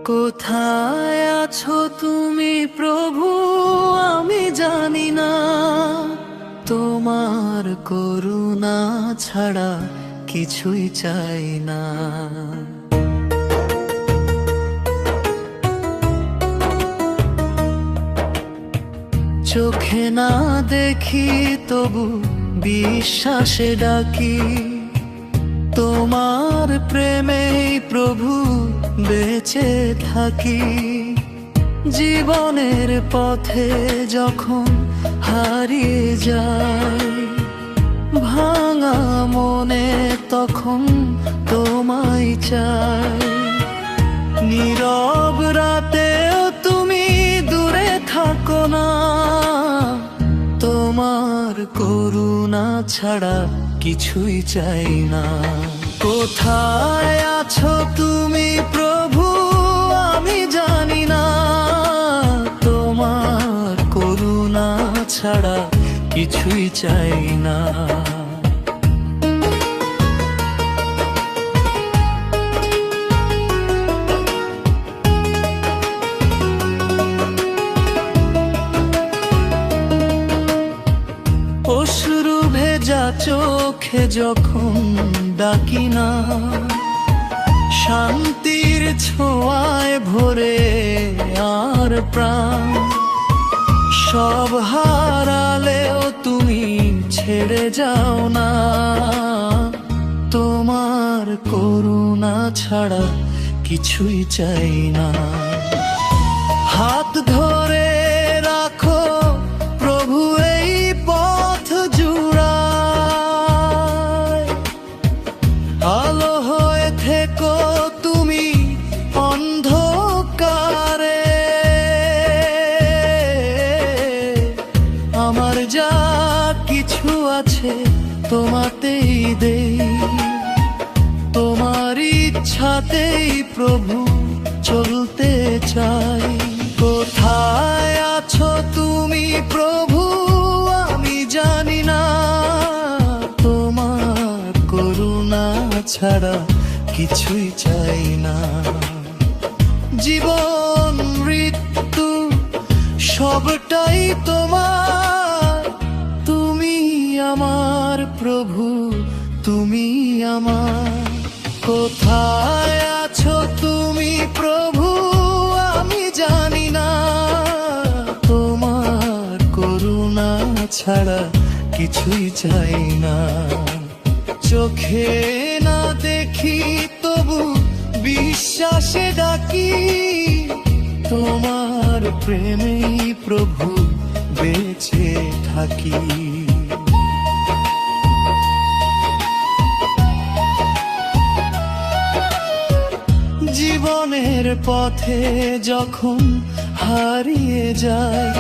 কোথায় আছো তুমি প্রভু, আমি জানি না। তোমার করুণা ছাড়া কিছুই চাই না। চোখে না দেখি তবু বিশ্বাসে ডাকি, তোমার প্রেমে প্রভু বেঁচে থাকি। জীবনের পথে যখন হারিয়ে যাই, ভাঙা মনে তখন তোমায় চাই। নীরব রাতেও তুমি দূরে থাকো না, তোমার করুণা ছাড়া কিছুই চাই না। কোথায় আছো তুমি প্রভু, আমি জানি না। তোমার করুণা ছাড়া কিছুই চাই না। অশ্রু ভেজা চোখে যখন ডাকি না, শান্তির ছোঁয়ায় ভরে আর প্রাণ। সব হারালেও তুমি ছেড়ে যাও না, তোমার করুণা ছাড়া কিছুই চাই না। হাত ধরে রাখো প্রভু এই পথ জুড়ায়, আলো হয়ে থেকো তুমি অন্ধকারে। আমার যা কিছু আছে তোমাতেই দেই, তোমার ইচ্ছাতেই প্রভু চলতে চাই। কোথায় আছো তুমি প্রভু, আমি জানি না। তোমার করুণা ছাড়া কিছুই চাই না। জীবন মৃত্যু সবটাই তোমার, তুমি আমার প্রভু, তুমি আমার। কোথায় আছো তুমি প্রভু, আমি জানি না। তোমার করুণা ছাড়া কিছুই চাই না। চোখে না দেখি তবু বিশ্বাসে ডাকি, তোমার প্রেমেই প্রভু বেঁচে থাকি। জীবনের পথে যখন হারিয়ে যাই,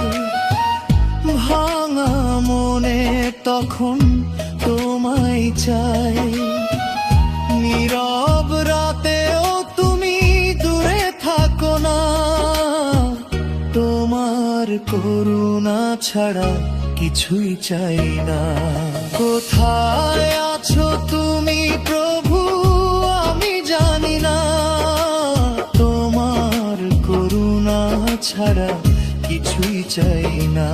ভাঙা মনে তখন তোমায় চাই। নীরব রাতেও তুমি দূরে থাকো না, তোমার করুণা ছাড়া কিছুই চাই না। কোথায় আছো তুমি প্রভু, আমি জানি না। তোমার করুণা ছাড়া কিছুই চাই না।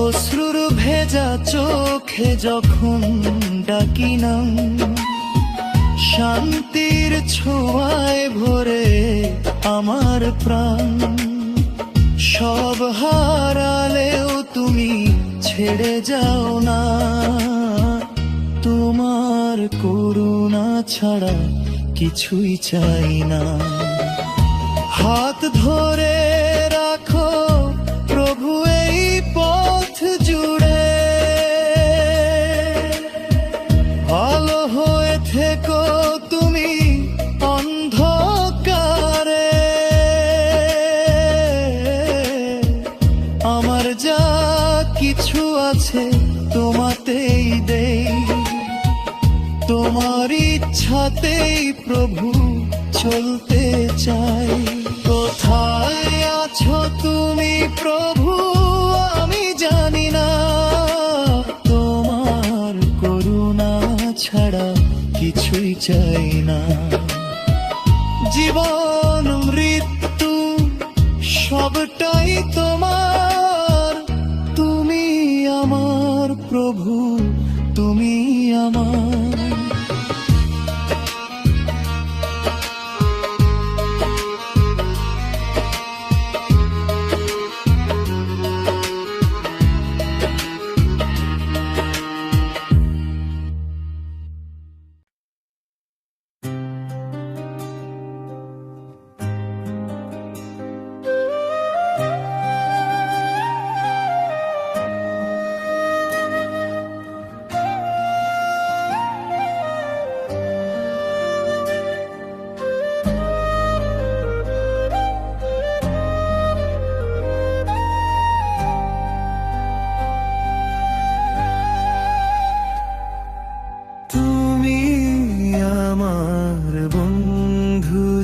অশ্রুর ভেজা চোখে যখন ডাকি না, শান্তির ছোঁয়ায় ভরে আমার প্রাণ। সব হারালেও তুমি ছেড়ে যাও না, তোমার করুণা ছাড়া কিছুই চাই না। হাত ধরে রাখো প্রভু এই পথ জুড়ে, আলো হয়ে থেকো তুমি অন্ধকারে। আমার যা কিছু আছে তোমাতেই দেই, তোমার ইচ্ছাতেই প্রভু চলতে চাই। কোথায় আছো তুমি প্রভু আমি জানি না, তোমার করুণা ছাড়া কিছুই চাই না। জীবন মৃত্যু সবটাই তোমার, তুমি আমার প্রভু, তুমি আমার।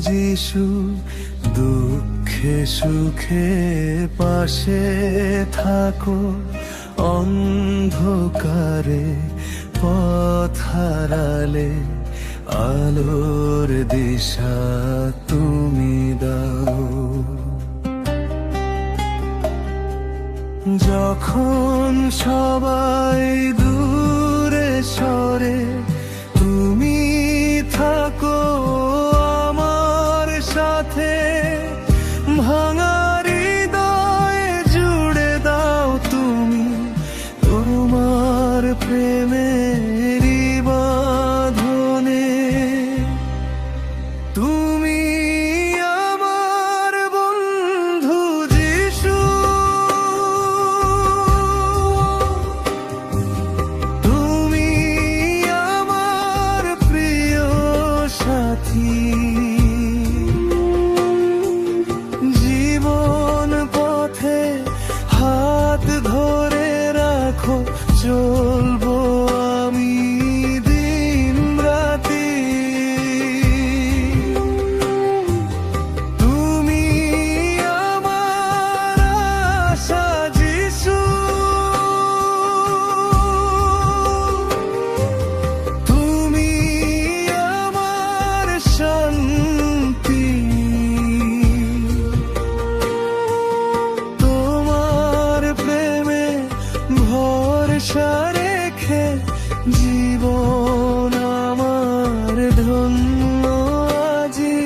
যিশু, দুঃখে সুখে পাশে থাকো, অন্ধকারে পথ হারালে আলোর দিশা তুমি দাও। যখন সবাই দূরে সরে তুমি থাকো আমার সাথে, ভাঙা হৃদয়ে জুড়ে দাও তুমি তোমার প্রেমের বাঁধনে। তুমি আমার বন্ধু যিশু, তুমি আমার প্রিয় সাথী। জীবন পথে হাত ধরে রাখো, চলবো আমি দিন রাতি। তুমি আমার আশা যিশু, তুমি আমার শান্তি। তোমার প্রেমে ভরসা রেখে জীবন আমার ধন্য আজি।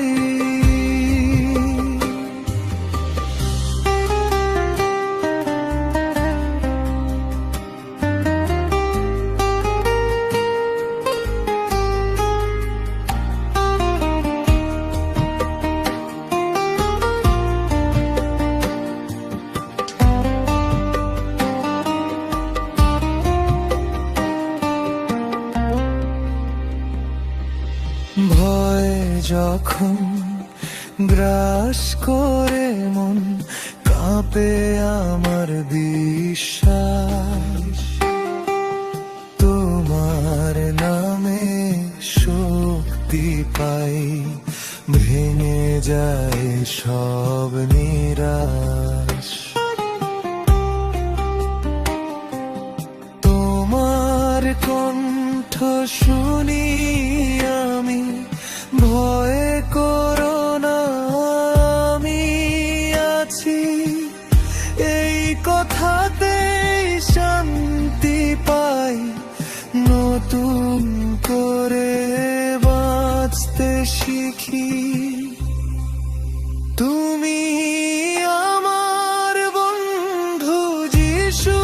ভয় যখন গ্রাস করে মন, কাঁপে আমার বিশ্বাস। তোমার নামে শক্তি পাই, ভেঙে যায় সব নিরাশ। তোমার কণ্ঠ শুনি আমি, ভয় করো না আমি আছি। এই কথাতেই শান্তি পাই, নতুন করে বাঁচতে শিখি। তুমি আমার বন্ধু যিশু,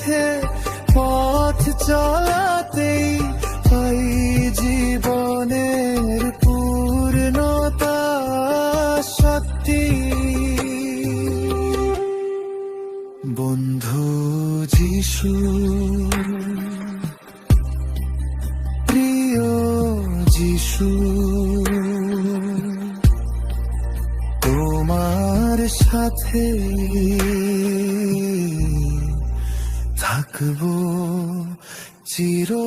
সাথে পথ চলাতেই পাই জীবনের পূর্ণতা সত্যি। বন্ধু যিশু, প্রিয় যিশু, তোমার সাথে থাকবো চিরকাল।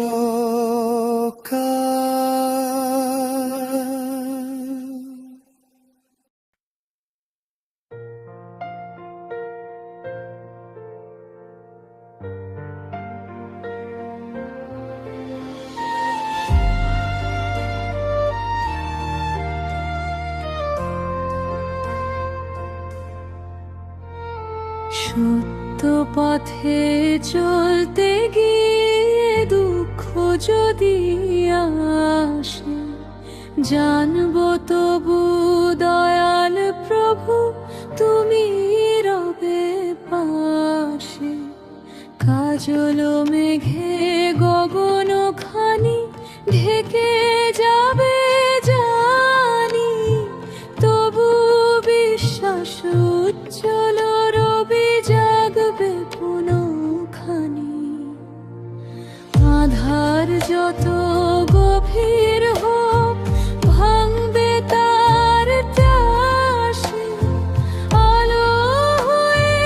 সত্য পথে চলতে গিয়ে দুঃখ যদি আসে, জানবো তবু দয়াল প্রভু তুমি রবে পাশে। কাজল মেঘে গগন খানি ঢেকে যাবে জানি, তবু বিশ্বাস উজ্জ্বল রবি জাগবে পুনখানি। আধার যত গভীর হোক ভাঙবে তার ত্রাসে, আলো হয়ে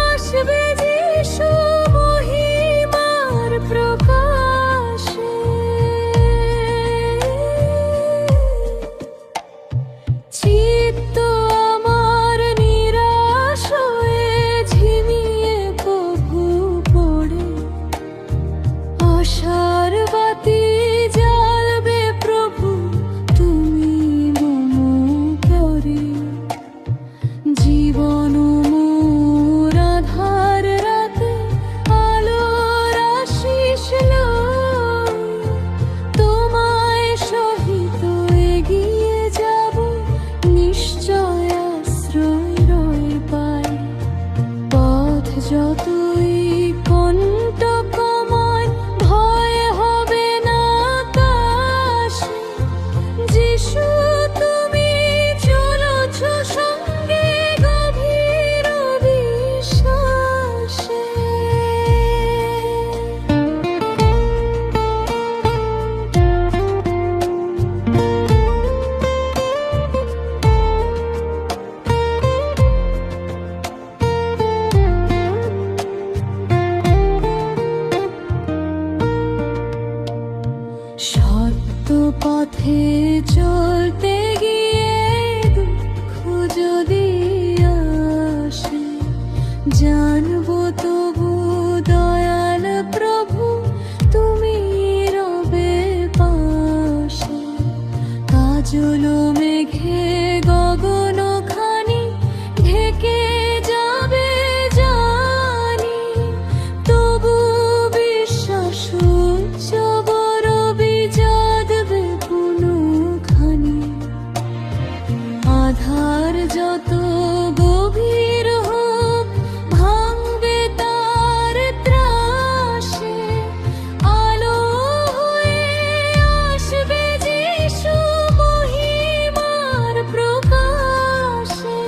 আসবে যিশু মহিমার প্রকাশে। চিত্ত আমার নিরাশ হয়ে ঝিমিয়ে কভু পড়ে, আশার বাতি জ্বালবে প্রভু তুমি মম করে। জীবন মোর আধার রাতে আলোর আশিস লই, তোমায় সহিত এগিয়ে যাব নিশ্চয় আশ্রয় রয় পাই। পথ যতই কণ্টকময় ভয় হবে না কাশে, যিশু তুমি চলেছ সঙ্গে গভীর বিশ্বাসে। সত্য পথে চলতে গিয়ে দুঃখ যদি আসে, জানবো তবু দয়াল প্রভু তুমি রবে পাশে। কাজল মেঘে গগন খানি ঢেকে যাবে জানি, তবু বিশ্বাস উজ্জ্বল রবি জাগবে পুনখানি। আধার যত গভীর হোক ভাঙবে তার ত্রাসে, আলো হয়ে আসবে যিশু মহিমার প্রকাশে।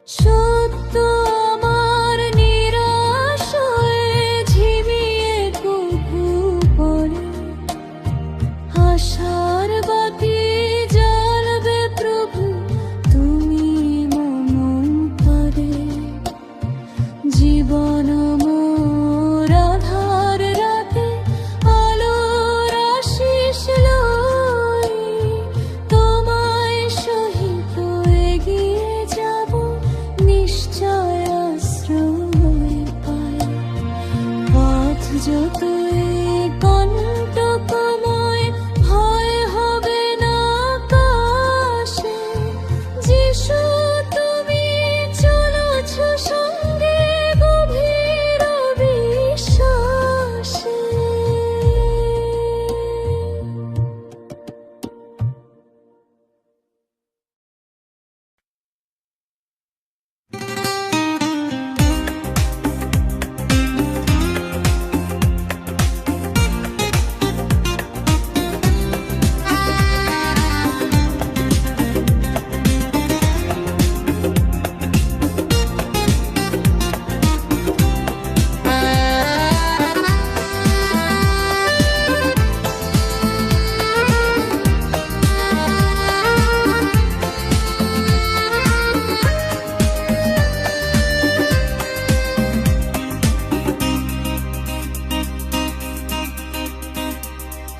সত্য আমার নিরাশ হয়ে ঝিমিয়ে কভু পড়ে, আশার বাতি জ্বালবে প্রভু তুমি মম করে। জীবন মোর আধার রাতে আলোর আশিস লই, তোমায় সহিত এগিয়ে যাব নিশ্চয় আশ্রয় পাই। পথ যতই কণ্টকময় ভয়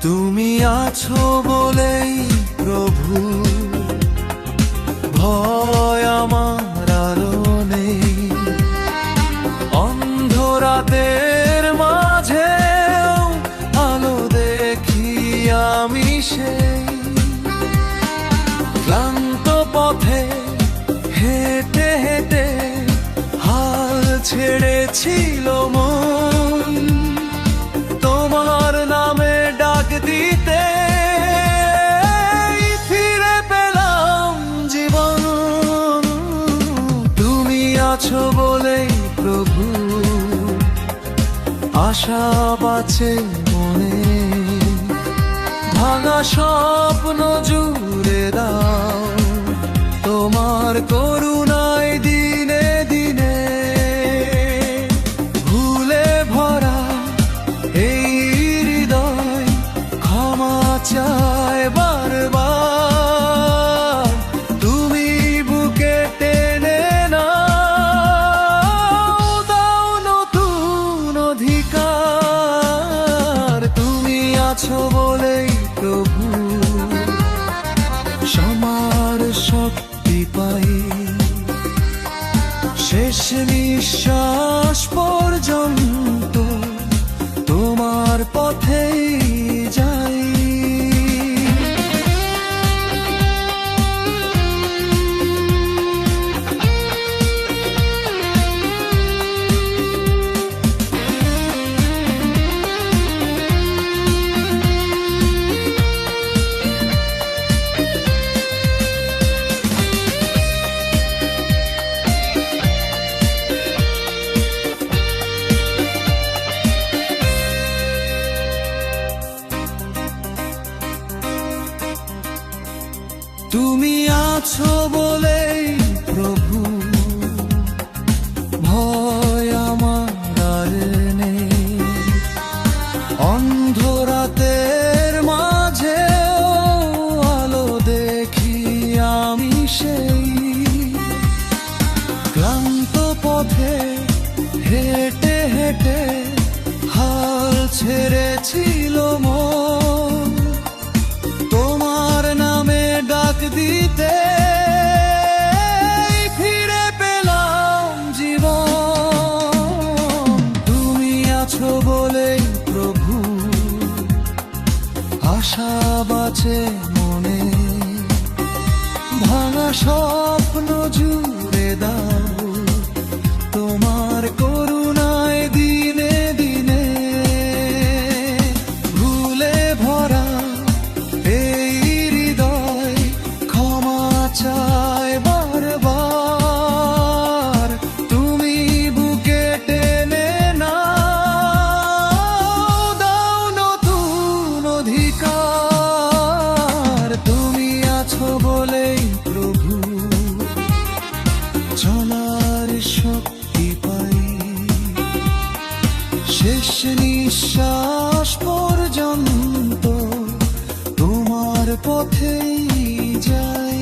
তুমি আছো বলেই প্রভু ভয় আমার আলো নেই। অন্ধরাতের মাঝে আলো দেখি আমি সেই ক্লান্ত পথে হেঁটে হেঁটে হাল ছেড়েছিল মন। তোমার নামে ডাক দিতে ফিরে পেলাম জীবন। তুমি আছো বলেই প্রভু আশা বাঁচে মনে। ভাঙা স্বপ্ন জুড়ে দাও তোমার করুণায় দিনে দিনে। ভুলে ভরা এই হৃদয় ক্ষমা চায় বারবার। তুমি বুকে টেনে নাও, দাও নতুন অধিকার। তুমি আছো বলেই প্রভু সমার শক্তি পাই। শেষ নিঃশ্বাস পর্যন্ত তোমার পথেই যাই। তুমি আছো বলেই প্রভু ভয় আমার আর নেই। অন্ধরাতের মাঝে আলো দেখি আমি সেই ক্লান্ত পথে হেঁটে হেঁটে হাল ছেড়েছিল মন। তোমার নামে ডাক দিতে ফিরে পেলাম জীবন। তুমি আছো বলেই প্রভু আশা বাঁচে মনে। ভাঙা স্বপ্ন জুড়ে দাও তোমার করুণায় দিনে দিনে। ভুলে ভরা এই হৃদয় ক্ষমা চায় বারবার। তুমি বুকে টেনে নাও, দাও নতুন অধিকার। তুমি আছো বলেই প্রভু চলার শক্তি পাই। শেষ নিঃশ্বাস পর্যন্ত তোমার পথেই যাই।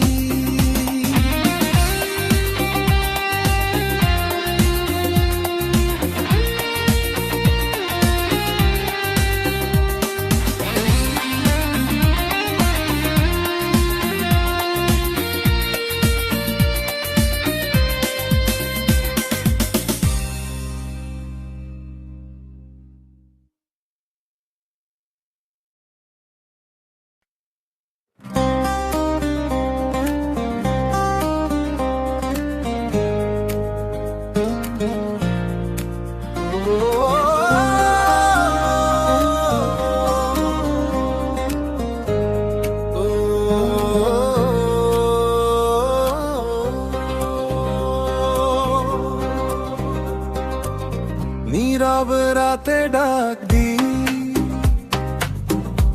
নীরব রাতে ডাক দি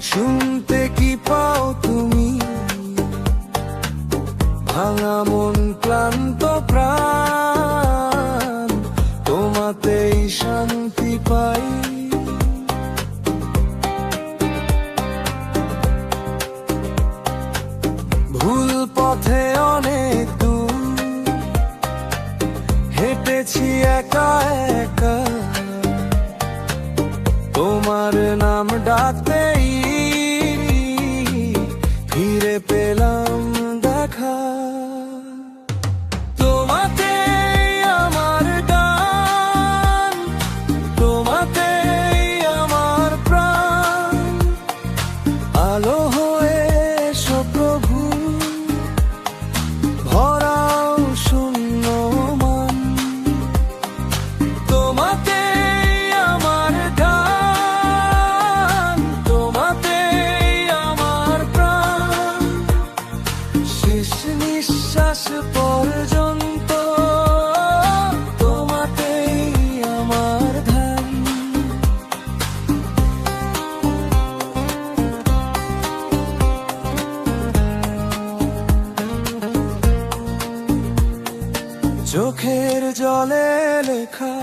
শুনতে কি পাও তুমি? ভাঙা মন ক্লান্ত প্রাণ তোমাতেই শান্তি পাই। ভুল পথে অনেক দূর হেঁটেছি একা একা, তোমার নাম ডাকতেই আলো হয়ে এসো প্রভু, ভরাও শূন্য মান। তোমাতেই আমার ধ্যান, তোমাতেই আমার প্রাণ, শেষ নিঃশ্বাস পর্যন্ত তোমাতেই আমার ধ্যান। চোখের জলে লেখা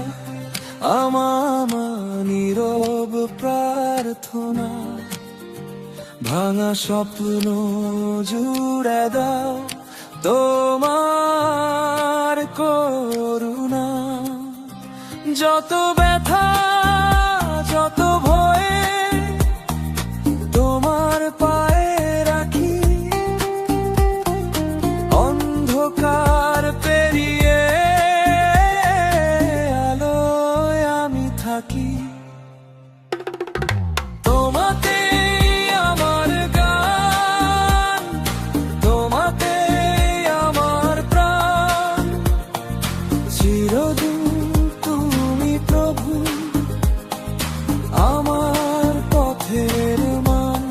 আমার নীরব প্রার্থনা, ভাঙা স্বপ্ন জুড়ে দাও তোমার করুণা। যত ব্যথা যত ভয়ে তোমার পায়ে রাখি, অন্ধকার পেরিয়ে আলোয় আমি থাকি। তোমাতেই আমার গান, তোমাতেই আমার প্রাণ, চিরদিন তুমি প্রভু আমার পথের মান।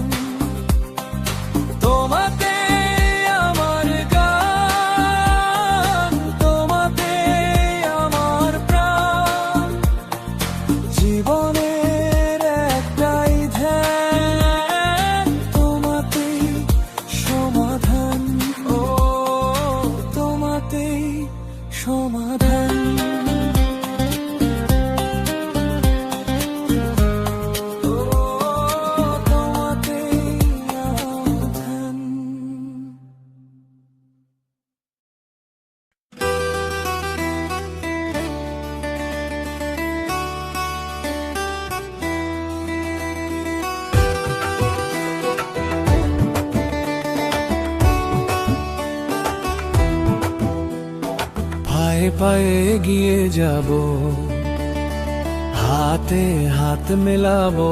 তোমাতেই আমার গান, তোমাতেই আমার প্রাণ, জীবনের একটাই ধ্যান, তোমাতেই সমাধান। ও তোমাতেই সমাধান। ও তোমাতেই সমাধান। পায়ে পায়ে এগিয়ে যাব, হাতে হাত মেলাবো,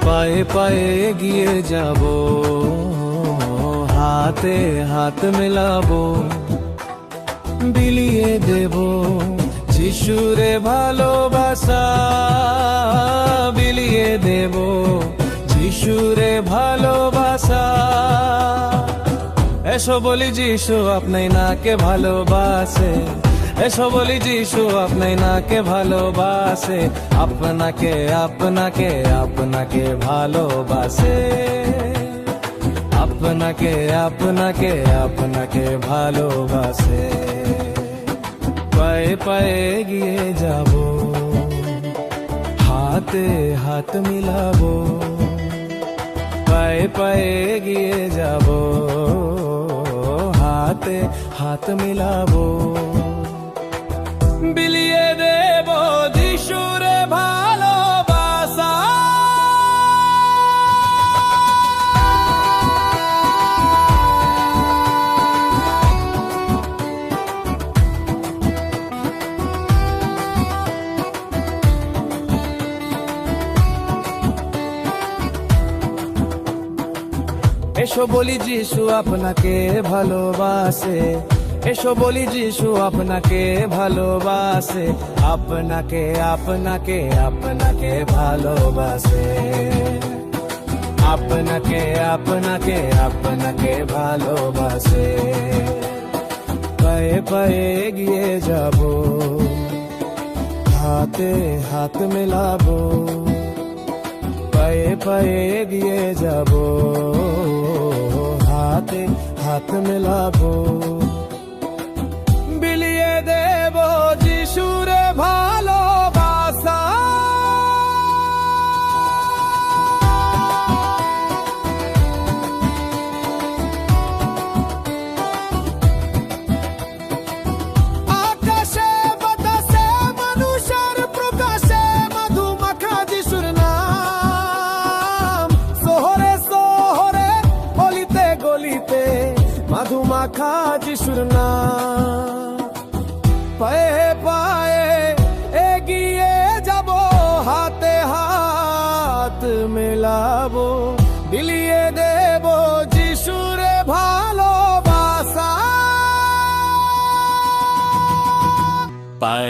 পায়ে পায়ে এগিয়ে যাব, হাতে হাত মেলাবো, বিলিয়ে দেব যিশুরে ভালোবাসা, বিলিয়ে দেব যিশুরে ভালোবাসা। এসো বলি যিশু আপনি নাকে ভালোবাসে, এসো বলি যিশু আপনি নাকে ভালোবাসে, আপনাকে আপনাকে আপনাকে ভালোবাসে, আপনাকে আপনাকে আপনাকে ভালোবাসে। পায়ে পায়ে গিয়ে যাব, হাতে হাত মিলাবো, পায়ে পায়ে গিয়ে যাব, হাতে হাত মিলাবো, বিলিয়ে দেব যিশুরে ভালোবাসা। এসো বলি যিশু আপনাকে ভালোবাসে, এসো বলি যিশু আপনাকে ভালোবাসে, আপনাকে আপনাকে আপনাকে ভালোবাসে, আপনাকে আপনাকে আপনাকে ভালোবাসে। পায়ে পায়ে গিয়ে যাব, হাতে হাত মেলাবো, পায়ে পায়ে গিয়ে যাব, হাতে হাত মেলাবো, বিলিয়ে দেব যিশুরে ভালোবাসা। আকাশে বাতাসে মানুষের প্রকাশে মধুমাখা যিশুর নাম, শহরে শহরে গলিতে গলিতে মধুমাখা যিশুর নাম। পায়ে পায়ে এগিয়ে যাব, হাতে হাত মেলাবো,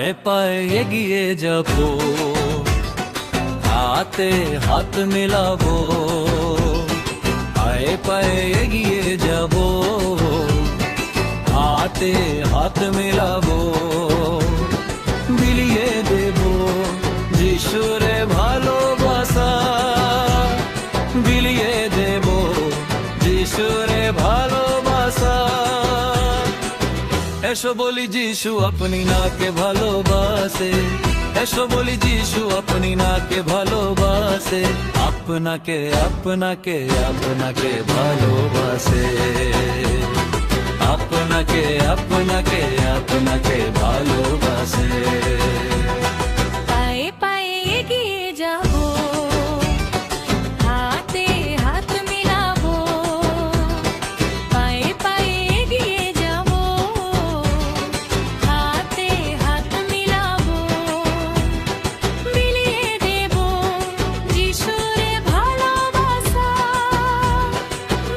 পায়ে পায়ে এগিয়ে যাব, হাতে হাত মেলাবো, পায়ে পায়ে এগিয়ে যাব, হাতে হাত মেলাবো, বিলিয়ে দেব যিশুরে ভালোবাসা, বিলিয়ে দেব যিশুরে ভালোবাসা। এসো বলি যিশু আপনি নাকে ভালোবাসে, এসো বলি যিশু আপনি নাকে ভালোবাসে, আপনাকে আপনাকে আপনাকে ভালোবাসে, আপনাকে আপনাকে আপনাকে ভালোবাসে। পায়ে পায়ে এগিয়ে যাব, হাতে হাত মিলাবো, পায়ে পায়ে এগিয়ে যাব, হাতে হাত মিলাবো, বিলিয়ে দেব যিশুরে ভালোবাসা,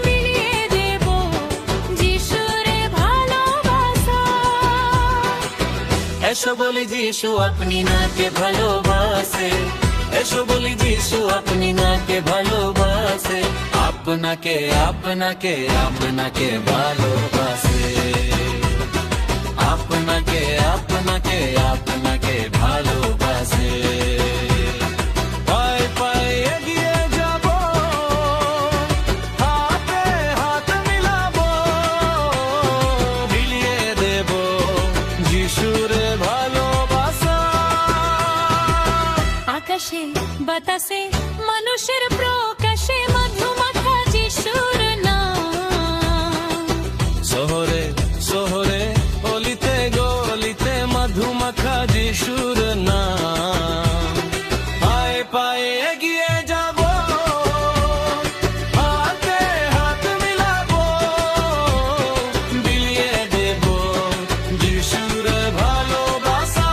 বিলিয়ে দেব যিশুরে ভালোবাসা। এসো বলি যিশু আপনি নাকে ভালোবাসে, এসো বলি যিশু আপনি নাকে ভালোবাসে, আপনাকে আপনাকে আপনাকে ভালোবাসে, আপনাকে আপনাকে আপনাকে ভালোবাসে। পায়ে পায়ে এগিয়ে যাব, হাতে হাত মিলাবো, বিলিয়ে দেব যিশুরে ভালোবাসা। আকাশে বাতাসে মানুষের প্রকাশে মধুমাখা যিশুর নাম, শহরে শহরে অলিতে গলিতে মধুমাখা যিশুর নাম। পায়ে পায়ে এগিয়ে যাব, হাতে হাত মিলাবো, বিলিয়ে দেব যিশুর ভালোবাসা।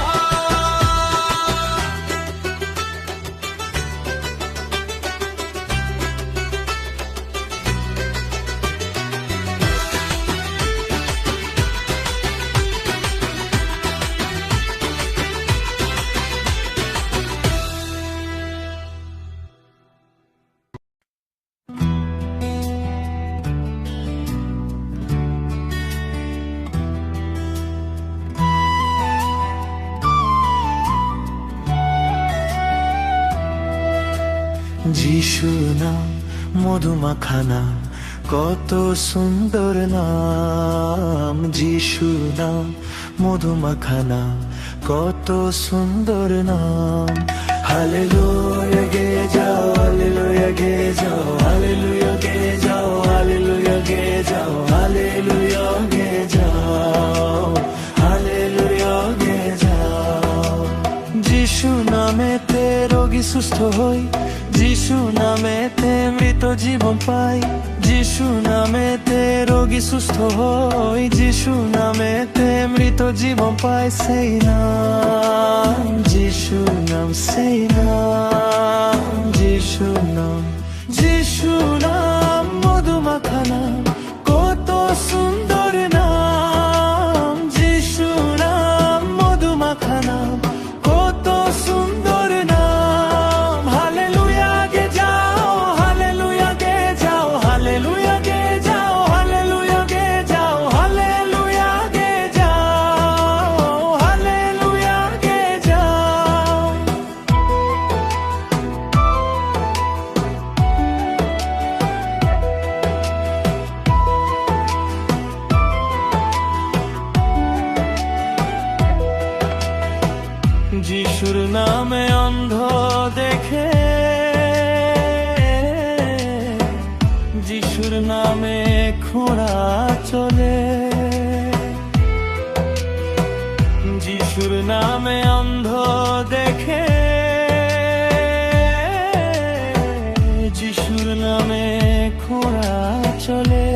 যিশু নাম মধুমাখা নাম, কত সুন্দর নাম, যিশু নাম মধুমাখা নাম, কত সুন্দর নাম। হালেলুয়া গে যাও, হালেলুয়া গে যাও, হালেলুয়া গে যাও, হালেলুয়া গে যাও, হালেলুয়া গে যাও, হালেলুয়া গে যাও। যিশু নামেতে রোগী সুস্থ হই, যিশু নামেতে মৃত জীবন পাই, যিশু নামেতে রোগী সুস্থ হই, যিশু নামেতে মৃত জীবন পাই। সেই নাম যিশু নাম, সেই নাম যিশু নাম, যিশু নাম মধুমাখা নাম, কত সুন্দর নাম, যিশু নাম মধুমাখা নাম, কত সুন্দর নাম। হালেলুয়া গে যাও, হালেলুয়া গে যাও, হালেলুয়া গে যাও, হালেলুয়া গে যাও, হালেলুয়া গে যাও, হালেলুয়া গে যাও। যিশুর নামে অন্ধ দেখে, যিশুর নামে খোঁড়া চলে, যিশুর নামে অন্ধ দেখে, যিশুর নামে খোঁড়া চলে।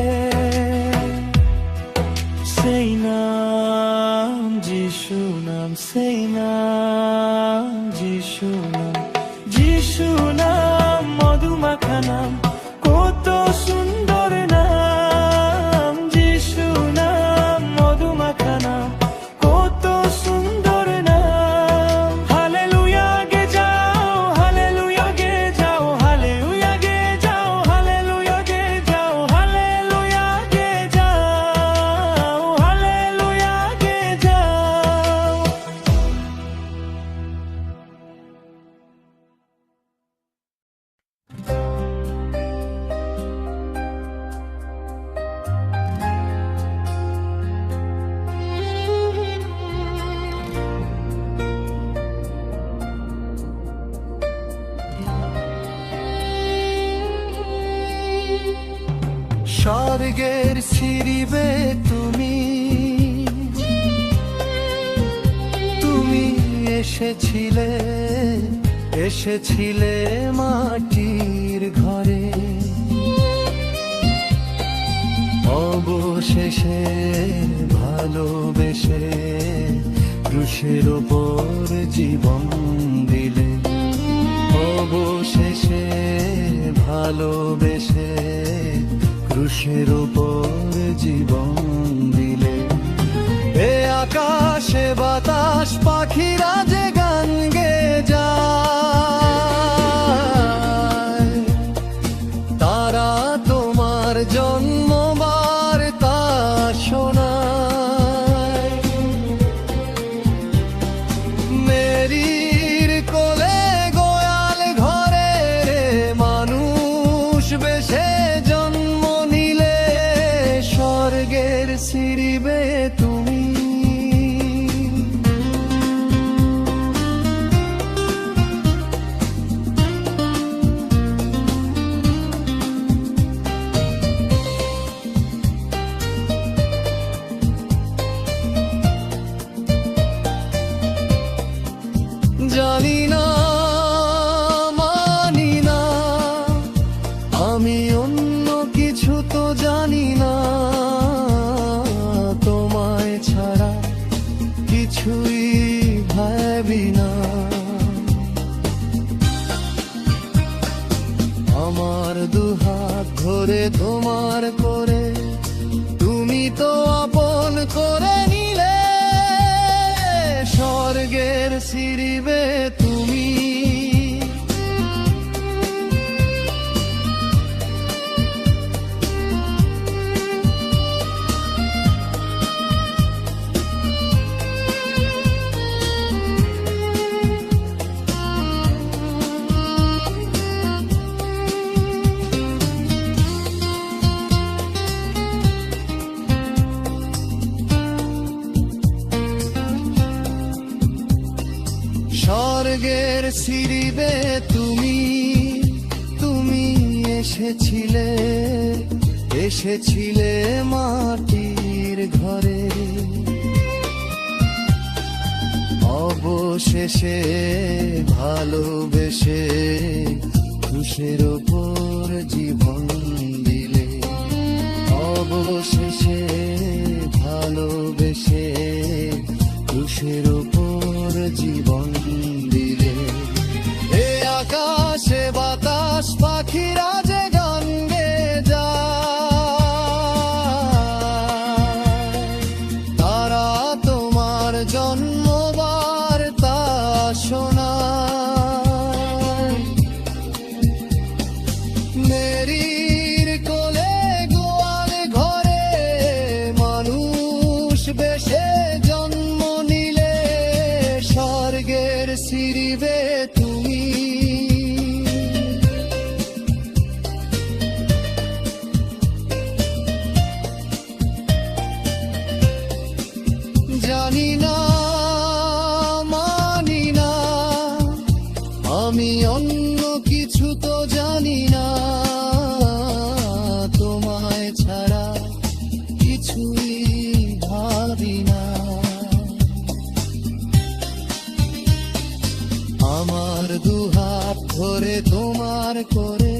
সেই নাম যিশু নাম, সেই নাম যিশু নাম, যিশু নাম মধুমাখা নাম, কত সুন্দর নাম, যিশু নাম মধুমাখা নাম, কত সুন্দর নাম। স্বর্গের সিঁড়িবে তুমি, তুমি এসেছিলে, এসেছিলে মাটির ঘরে, অবশেষে ভালোবেসে ক্রুশের ওপর জীবন দিলে, অবশেষে ভালোবেসে ক্রুশের ওপর জীবন দিলে। এ আকাশে বাতাস পাখিরা যে গান গেয়ে যায়, তারা তোমার জন্ম বার্তা শোনায়। মেরির কোলে গোয়াল ঘরে মানুষ বেশে জন্ম নিলে, স্বর্গের সিঁড়িবে তুমি। জানি না, মানি না, আমি অন্য কিছু তো জানি না, তোমায় ছাড়া কিছুই ভাবি না। আমার দুহাত ধরে তোমার করে তুমি তো আপন করে নিলে, স্বর্গের সিঁড়িবে তুমি। স্বর্গের সিঁড়িবে তুমি, তুমি এসেছিলে, এসেছিলে মাটির ঘরে, অবশেষে ভালোবেসে ক্রুশের ওপর জীবন দিলে, অবশেষে ভালোবেসে ক্রুশের ওপর জীবন দিলে। এ আকাশে বাতাস পাখিরা যে গান গেয়ে যায়, তারা তোমার জন্ম বার্তা শোনায়। মেরির কোলে গোয়াল ঘরে মানুষ বেশে জন্ম নিলে, স্বর্গের সিঁড়িবে তুমি। জানি না, মানি না, আমি অন্য কিছু তো জানি না, তোমায় ছাড়া কিছুই ভাবি না। আমার দুহাত ধরে তোমার করে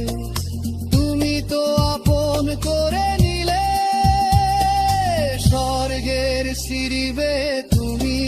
তুমি তো আপন করে নিলে, স্বর্গের সিঁড়িবে তুমি।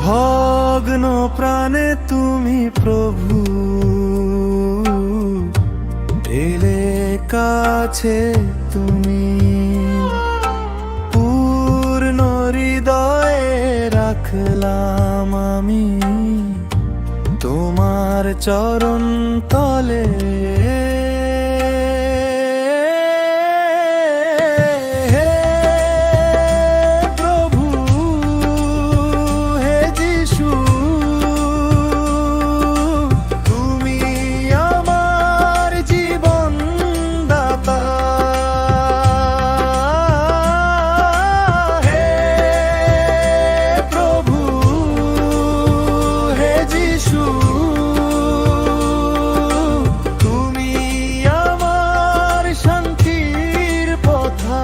ভগ্ন প্রাণে তুমি প্রভু এলে কাছে তুমি পূর্ণ হৃদয়ে রাখলাম আমি তোমার চরণ তলে। হে প্রভু, হে যিশু, তুমি আমার জীবন দাতা। হে প্রভু, হে যিশু, তুমি আমার শান্তির পথা।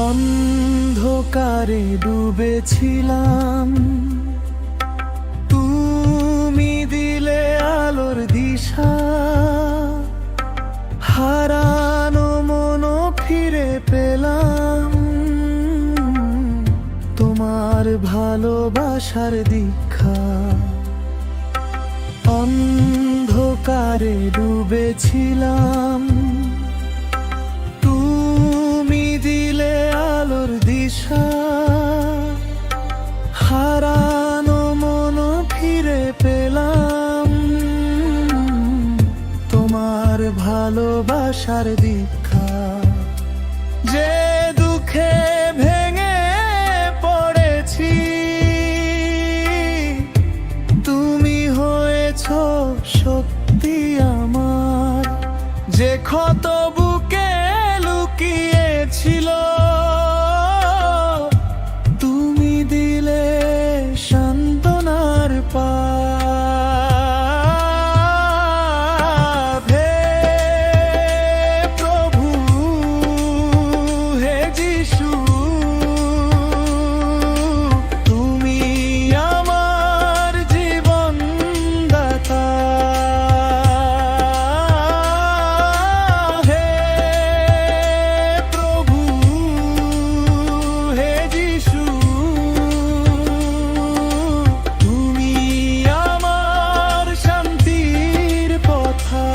অন্ধকারে ডুবেছিলাম, তুমি দিলে আলোর দিশা। হারানো মন ফিরে পেলাম, তোমার ভালোবাসার দীক্ষা। অন্ধকারে ডুবেছিলাম, তুমি দিলে আলোর দিশা। হারানো মন ফিরে পেলাম, তোমার ভালোবাসার দীক্ষা। যে দুঃখে ভেঙে পড়েছি, তুমি হয়েছ সত্যি আমার। যে ক্ষত বুকে লুকিয়েছিল, তুমি দিলে সান্ত্বনার পাথ। হে প্রভু, হে যিশু, তুমি আমার জীবন দাতা। হে প্রভু, হে যিশু, তুমি আমার শান্তির পথা।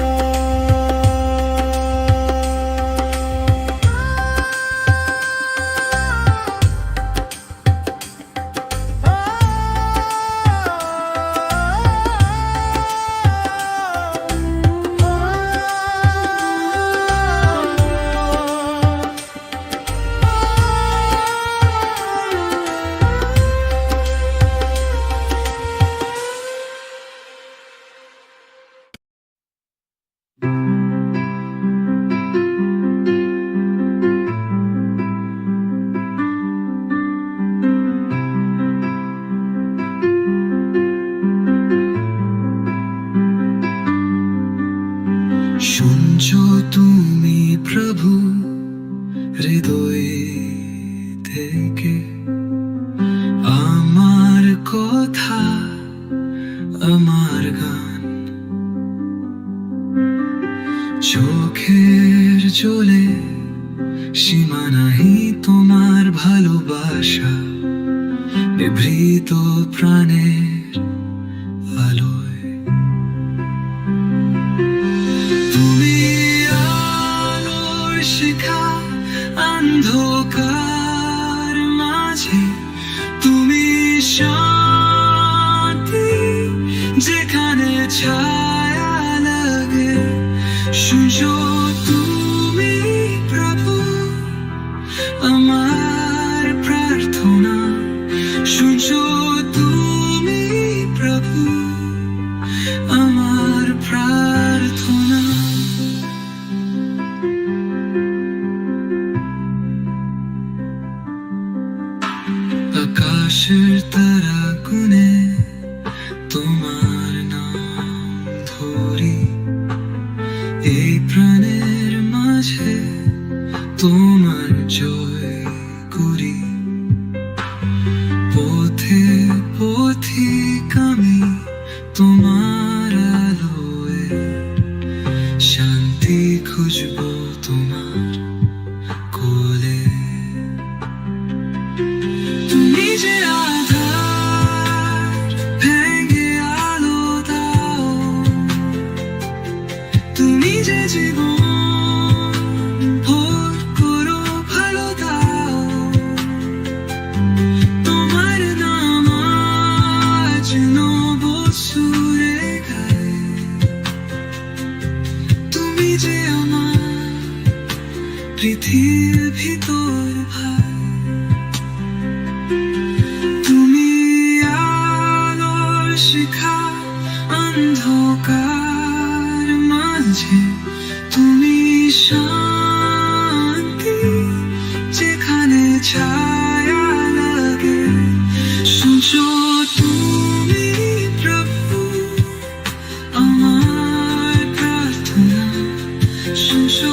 শুনছো তুমি প্রভু হৃদয় থেকে আমার কথা, আমার গান। চোখের জলে সীমা নাহি তোমার ভালোবাসা, বিভৃত প্রাণের আলোয়। তুমি আলোর শিখা অন্ধকার মাঝে, তুমি শান্তি যেখানে ছায়া লাগে। শুনছো তুমি প্রভু আমার প্রার্থনা। শুনছো তুমি প্রভু আমার প্রার্থনা। আকাশের তারা গুনে তোমার নাম ধরি, এই প্রাণের মাঝে তোমার জয় করি। পথে পথিক আমি তোমার আলোয় শান্তি খুঁজবো তোমার কোলে তুমি যে আধার ভেঙে আলো দাও তুমি যে জীবন ভোর করো ভালো দাও তোমার নাম আজ নব সুরে গায় তুমি যে আমার পৃথিবীর ভিতর ভাই তুমি আলোর শিখা অন্ধকার মাঝে তুমি শান্তি যেখানে ছায়া লাগে শুনছো তুমি প্রভু আমার প্রার্থনা শুনছো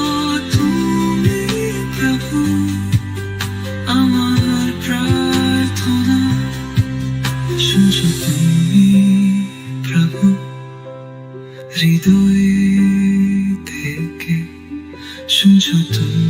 তুমি প্রভু আমার প্রার্থনা শুনছো তুমি প্রভু হৃদয় থেকে শুনছো তুমি